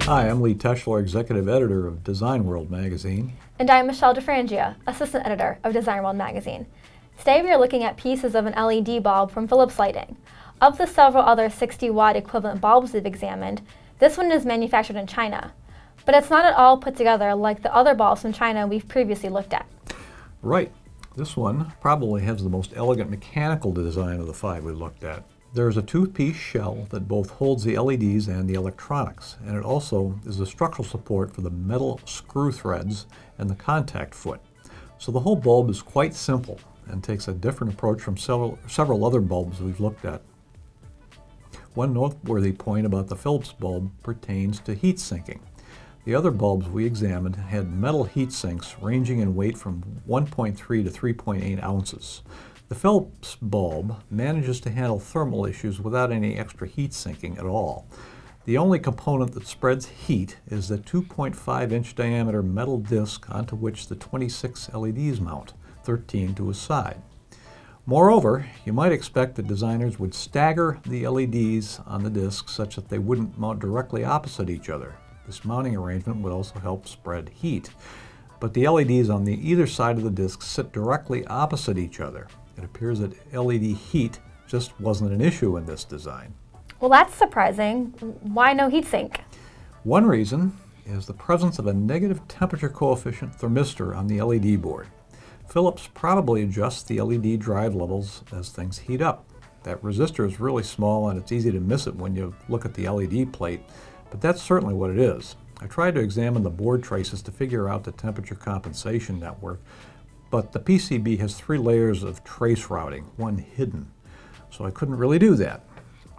Hi, I'm Lee Teschler, Executive Editor of Design World magazine. And I'm Michelle DeFrangia, Assistant Editor of Design World magazine. Today we are looking at pieces of an LED bulb from Philips Lighting. Of the several other 60-watt equivalent bulbs we've examined, this one is manufactured in China. But it's not at all put together like the other bulbs from China we've previously looked at. Right. This one probably has the most elegant mechanical design of the five we looked at. There is a two-piece shell that both holds the LEDs and the electronics, and it also is the structural support for the metal screw threads and the contact foot. So the whole bulb is quite simple and takes a different approach from several other bulbs we've looked at. One noteworthy point about the Philips bulb pertains to heat sinking. The other bulbs we examined had metal heat sinks ranging in weight from 1.3 to 3.8 ounces. The Philips bulb manages to handle thermal issues without any extra heat sinking at all. The only component that spreads heat is the 2.5-inch diameter metal disc onto which the 26 LEDs mount, 13 to a side. Moreover, you might expect that designers would stagger the LEDs on the disc such that they wouldn't mount directly opposite each other. This mounting arrangement would also help spread heat. But the LEDs on either side of the disc sit directly opposite each other. It appears that LED heat just wasn't an issue in this design. Well, that's surprising. Why no heatsink? One reason is the presence of a negative temperature coefficient thermistor on the LED board. Philips probably adjusts the LED drive levels as things heat up. That resistor is really small and it's easy to miss it when you look at the LED plate, but that's certainly what it is. I tried to examine the board traces to figure out the temperature compensation network, but the PCB has 3 layers of trace routing, one hidden, so I couldn't really do that.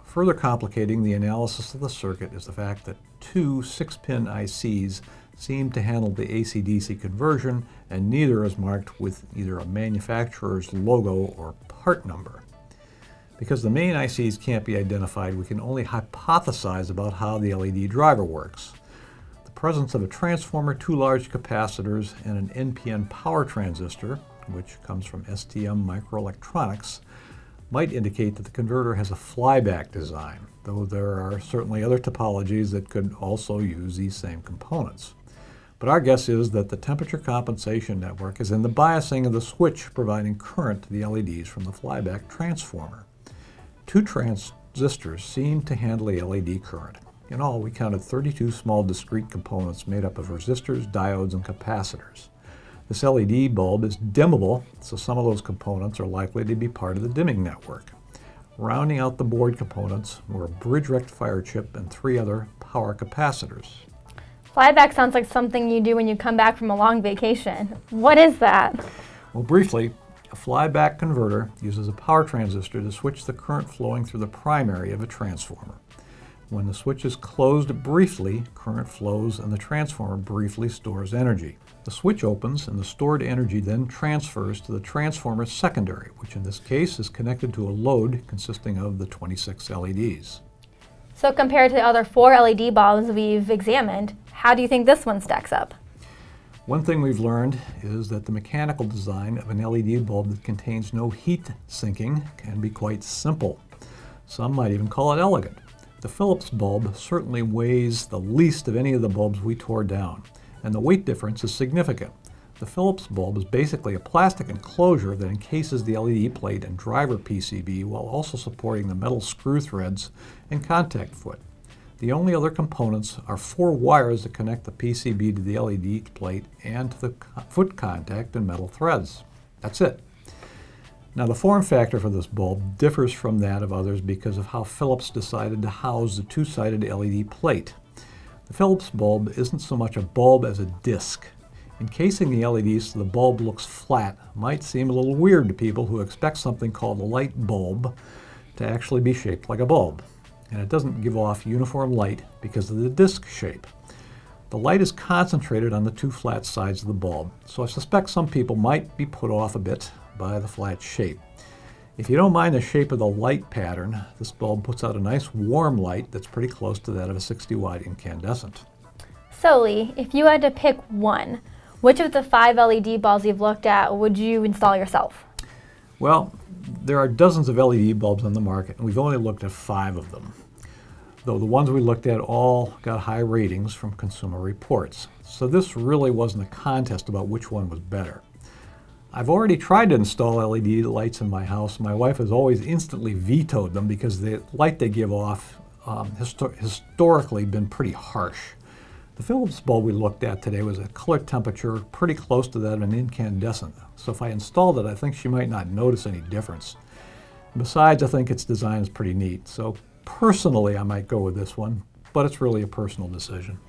Further complicating the analysis of the circuit is the fact that 2 6-pin ICs seem to handle the AC-DC conversion, and neither is marked with either a manufacturer's logo or part number. Because the main ICs can't be identified, we can only hypothesize about how the LED driver works. The presence of a transformer, 2 large capacitors, and an NPN power transistor, which comes from STM Microelectronics, might indicate that the converter has a flyback design, though there are certainly other topologies that could also use these same components. But our guess is that the temperature compensation network is in the biasing of the switch providing current to the LEDs from the flyback transformer. 2 transistors seem to handle the LED current. In all, we counted 32 small discrete components made up of resistors, diodes, and capacitors. This LED bulb is dimmable, so some of those components are likely to be part of the dimming network. Rounding out the board components were a bridge rectifier chip and 3 other power capacitors. Flyback sounds like something you do when you come back from a long vacation. What is that? Well, briefly, a flyback converter uses a power transistor to switch the current flowing through the primary of a transformer. When the switch is closed briefly, current flows and the transformer briefly stores energy. The switch opens and the stored energy then transfers to the transformer's secondary, which in this case is connected to a load consisting of the 26 LEDs. So compared to the other 4 LED bulbs we've examined, how do you think this one stacks up? One thing we've learned is that the mechanical design of an LED bulb that contains no heat sinking can be quite simple. Some might even call it elegant. The Philips bulb certainly weighs the least of any of the bulbs we tore down, and the weight difference is significant. The Philips bulb is basically a plastic enclosure that encases the LED plate and driver PCB while also supporting the metal screw threads and contact foot. The only other components are 4 wires that connect the PCB to the LED plate and to the foot contact and metal threads. That's it. Now the form factor for this bulb differs from that of others because of how Philips decided to house the 2-sided LED plate. The Philips bulb isn't so much a bulb as a disc. Encasing the LEDs so the bulb looks flat might seem a little weird to people who expect something called a light bulb to actually be shaped like a bulb. And it doesn't give off uniform light because of the disc shape. The light is concentrated on the 2 flat sides of the bulb, so I suspect some people might be put off a bit by the flat shape. If you don't mind the shape of the light pattern, this bulb puts out a nice warm light that's pretty close to that of a 60-watt incandescent. So Lee, if you had to pick one, which of the 5 LED bulbs you've looked at would you install yourself? Well, there are dozens of LED bulbs on the market, and we've only looked at 5 of them. though the ones we looked at all got high ratings from Consumer Reports. So this really wasn't a contest about which one was better. I've already tried to install LED lights in my house. My wife has always instantly vetoed them because the light they give off historically been pretty harsh. The Philips bulb we looked at today was a color temperature pretty close to that of an incandescent. So if I installed it, I think she might not notice any difference. Besides, I think its design is pretty neat. So personally, I might go with this one, but it's really a personal decision.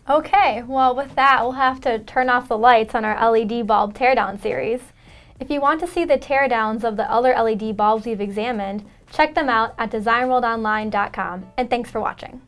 Okay, well with that, we'll have to turn off the lights on our LED bulb teardown series. If you want to see the teardowns of the other LED bulbs we've examined, check them out at designworldonline.com, and thanks for watching.